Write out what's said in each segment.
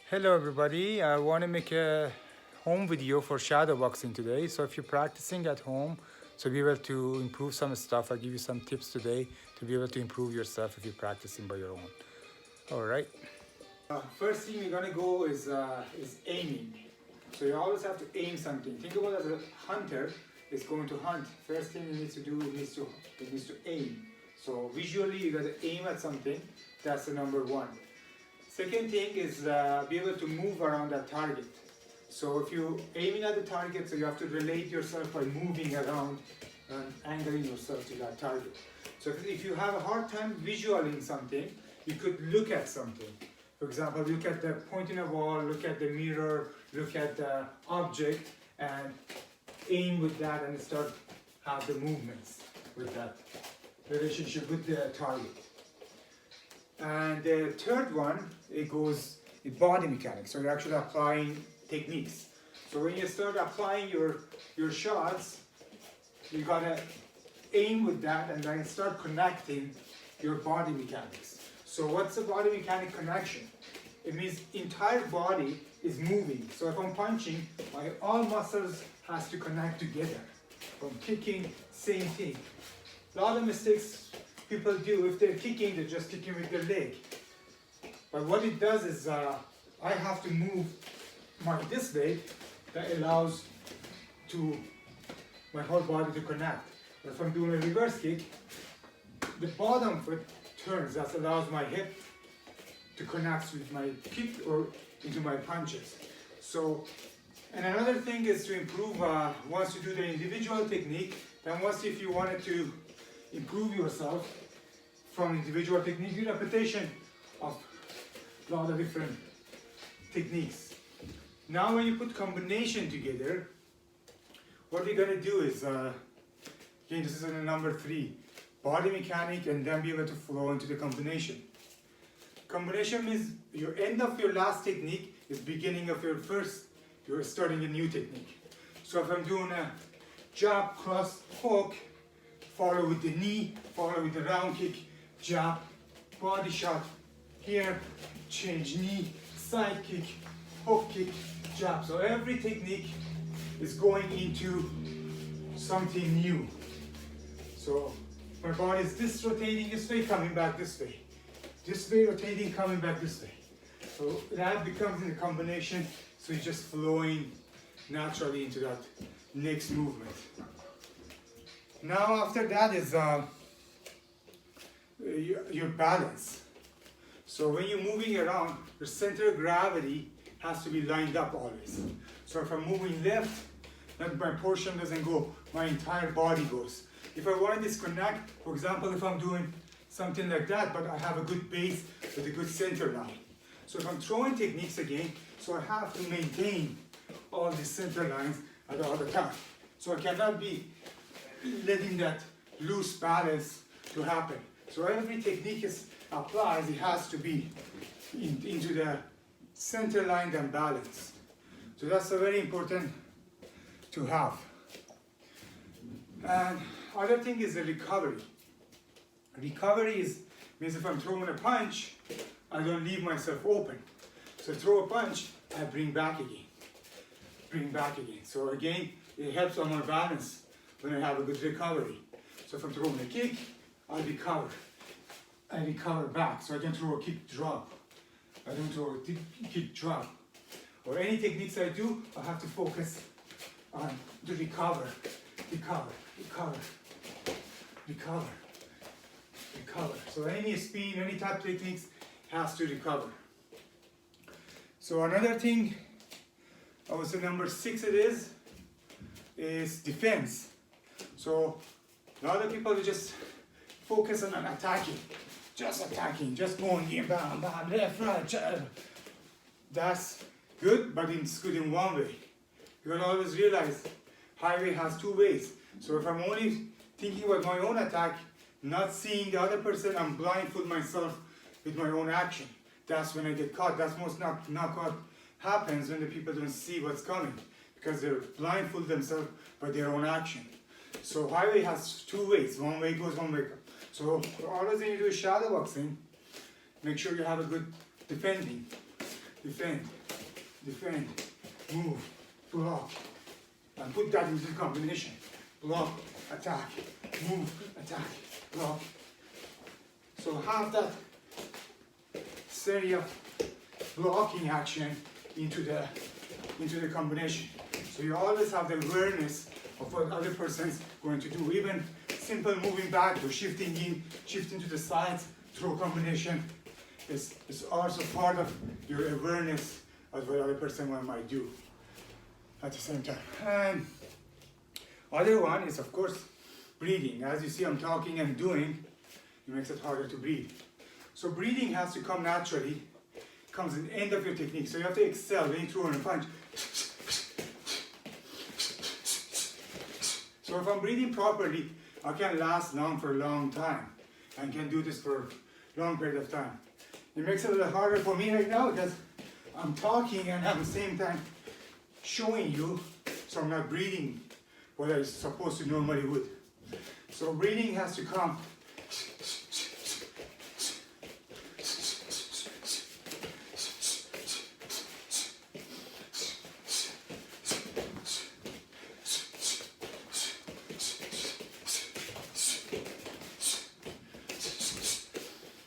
Hello everybody, I want to make a home video for shadow boxing today. So if you're practicing at home to be able to improve some stuff, I'll give you some tips today to be able to improve yourself if you're practicing by your own. All right. First thing you're gonna go is aiming. So you always have to aim something. Think about it as a hunter is going to hunt. First thing he needs to do is to aim. So visually you gotta aim at something. That's the number one. Second thing is be able to move around that target. So if you're aiming at the target, so you have to relate yourself by moving around and angling yourself to that target. So if you have a hard time visualizing something, you could look at something. For example, look at the point in a wall, look at the mirror, look at the object, and aim with that and start have the movements with that relationship with the target. And the third one, it goes in body mechanics. So you're actually applying techniques. So when you start applying your shots, you gotta aim with that and then start connecting your body mechanics. So what's the body mechanic connection? It means entire body is moving. So if I'm punching, my all muscles has to connect together. From kicking, same thing. A lot of mistakes people do, if they're kicking, they're just kicking with their leg. But what it does is I have to move this leg that allows to my whole body to connect. But if I'm doing a reverse kick, the bottom foot turns. That allows my hip to connect with my kick or into my punches. So, and another thing is to improve, once you do the individual technique, then if you wanted to improve yourself from individual technique, do repetition of a lot of different techniques. Now when you put combination together, what we're gonna do is, again this is number 3, body mechanic and then be able to flow into the combination. Combination means your end of your last technique is beginning of your first, you're starting a new technique. So if I'm doing a jab, cross, hook, follow with the knee, follow with the round kick, jab, body shot, here, change knee, side kick, hook kick, jab. So every technique is going into something new. So my body is this rotating this way, coming back this way. This way rotating, coming back this way. So that becomes in a combination, so it's just flowing naturally into that next movement. Now after that is your balance. So when you're moving around, your center of gravity has to be lined up always. So if I'm moving left, then my portion doesn't go, my entire body goes. If I want to disconnect, for example, if I'm doing something like that, but I have a good base with a good center line. So if I'm throwing techniques again, so I have to maintain all the center lines at all the time. So I cannot be letting that loose balance to happen. So every technique applies, it has to be into the center line and balance. So that's a very important to have. And other thing is the recovery. Recovery means if I'm throwing a punch, I don't leave myself open. So throw a punch, I bring back again. Bring back again. So again, it helps on my balance when I have a good recovery. So if I'm throwing a kick, I recover. I recover back. So I can throw a kick drop. I don't throw a kick drop. Or any techniques I do, I have to focus on the recover, recover, recover, recover, recover. So any spin, any type of techniques has to recover. So another thing, I would say number 6 is defense. So a lot of people just focus on attacking, just going in, bam, bam, left, right, jab. That's good, but it's good in one way. You can always realize highway has 2 ways. So if I'm only thinking about my own attack, not seeing the other person, I'm blindfold myself with my own action. That's when I get caught. That's most knockout happens when the people don't see what's coming because they're blindfold themselves by their own action. So highway has 2 ways. One way goes, one way comes. So always when you do shadow boxing, make sure you have a good defending. defend, defend, move, block, and put that into the combination. Block, attack, move, attack, block. So have that series of blocking action into the combination. So you always have the awareness of what other person's going to do. Even simple moving back or shifting in, shifting to the sides through a combination is also part of your awareness of what other person might do at the same time. And other one is, of course, breathing. As you see, I'm talking and doing, it makes it harder to breathe. So breathing has to come naturally. It comes at the end of your technique. So you have to exhale when you throw and punch. So if I'm breathing properly, I can last long for a long time and can do this for a long period of time. It makes it a little harder for me right now because I'm talking and at the same time showing you, so I'm not breathing what I supposed to normally would. So breathing has to come.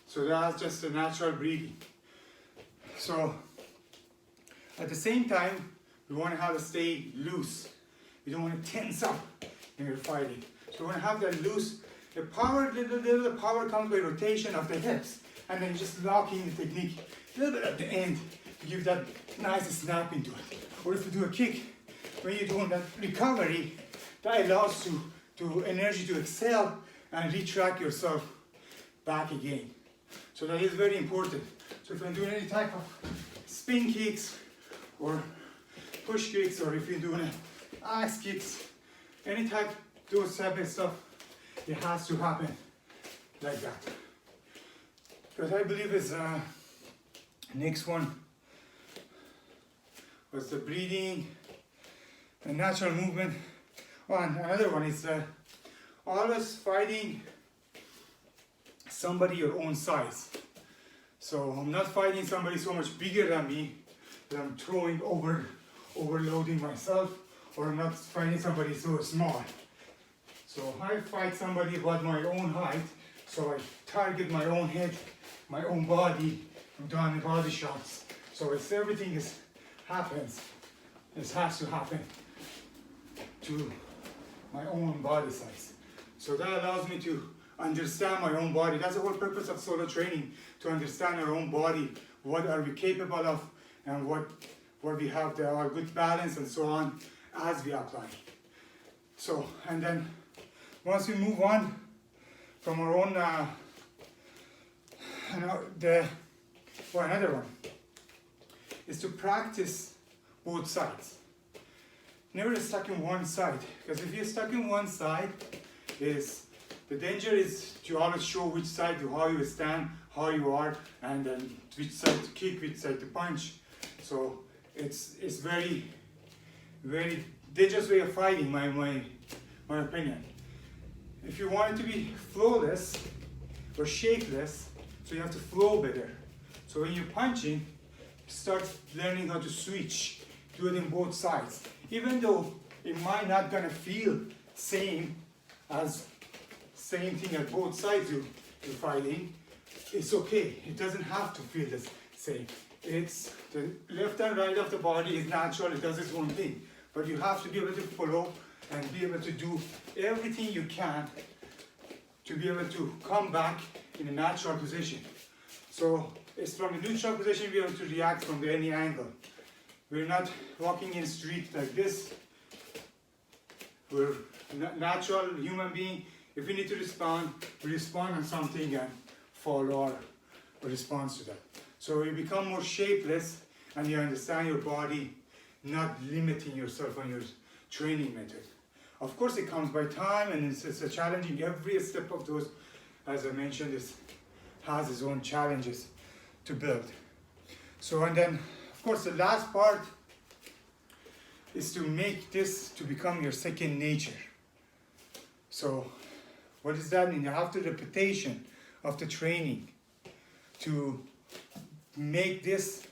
So that's just a natural breathing. So at the same time, we want to have it stay loose. You don't want to tense up when you're fighting. So you want to have that loose. The power, the power comes by rotation of the hips, and then just locking the technique a little bit at the end to give that nice snap into it. Or if you do a kick, when you're doing that recovery, that allows to energy to exhale and retract yourself back again. So that is very important. So if you're doing any type of spin kicks or push kicks, or if you're doing axe kicks, any type, those type of stuff, it has to happen like that. Because I believe is next one was the breathing and natural movement. Another one is always fighting somebody your own size. So I'm not fighting somebody so much bigger than me that I'm throwing overloading myself, or I'm not fighting somebody so small. So I fight somebody about my own height, so I target my own head, my own body, I'm doing the body shots. So it's everything happens, it has to happen to my own body size. So that allows me to understand my own body. That's the whole purpose of solo training, to understand our own body. What are we capable of, and what we have our good balance and so on as we apply. So, and then once we move on from our own, another one is to practice both sides. Never stuck in one side, because if you're stuck in one side, the danger is to always show which side, how you stand, how you are, and then which side to kick, which side to punch. So it's very, very dangerous way of fighting, my opinion. If you want it to be flawless or shapeless, so you have to flow better. So when you're punching, start learning how to switch, do it in both sides. Even though it might not gonna feel same thing at both sides you're fighting, it's okay. It doesn't have to feel the same. It's the left and right of the body is natural, it does its own thing. But you have to be able to follow and be able to do everything you can to be able to come back in a natural position. So it's from a neutral position, be able to react from any angle. We're not walking in the street like this. We're natural human being. If we need to respond, we respond on something and follow our response to that. So you become more shapeless and you understand your body, not limiting yourself on your training method. Of course it comes by time, and it's a challenging. Every step of those, as I mentioned, has its own challenges to build. So, and then of course the last part is to make this to become your second nature. So what does that mean? After repetition of the training, to make this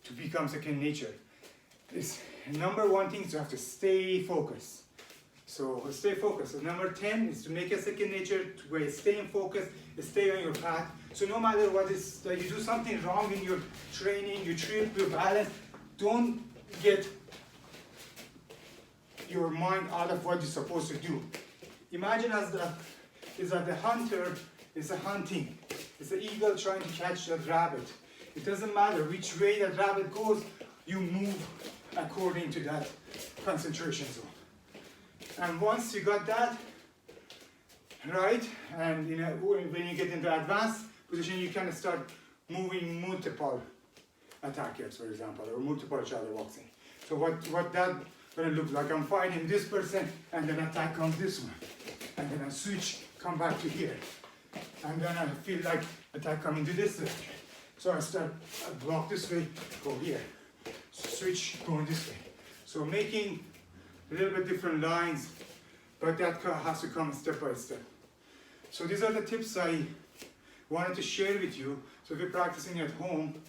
to to become second nature. Is number one thing is you have to stay focused. So stay focused. So number 10 is to make a second nature to where stay in focus, stay on your path. So no matter what is that you do something wrong in your training, you trip, you balance, don't get your mind out of what you're supposed to do. Imagine as the hunter is hunting. It's the eagle trying to catch that rabbit. It doesn't matter which way that rabbit goes, you move according to that concentration zone. And once you got that right, and when you get into advanced position, you can start moving multiple attackers, for example, or multiple shadow boxing. So what that gonna look like? I'm fighting this person, and then attack comes this one, and then I switch, come back to here, and then I feel like attack coming to this direction. So I block this way, go here, switch, going this way. So making a little bit different lines, but that has to come step by step. So these are the tips I wanted to share with you. So if you're practicing at home,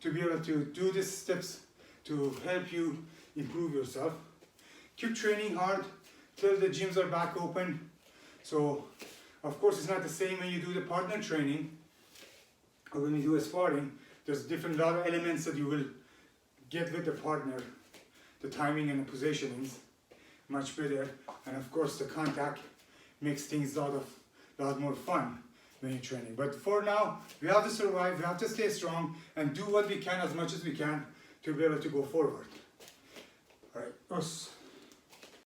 to be able to do these steps to help you improve yourself. Keep training hard till the gyms are back open. So of course it's not the same when you do the partner training or when you do a sparring. There's lot of elements that you will get with the partner. The timing and the positionings much better, and of course the contact makes things a lot more fun when you're training. But for now, we have to survive, we have to stay strong and do what we can as much as we can to be able to go forward. All right, us.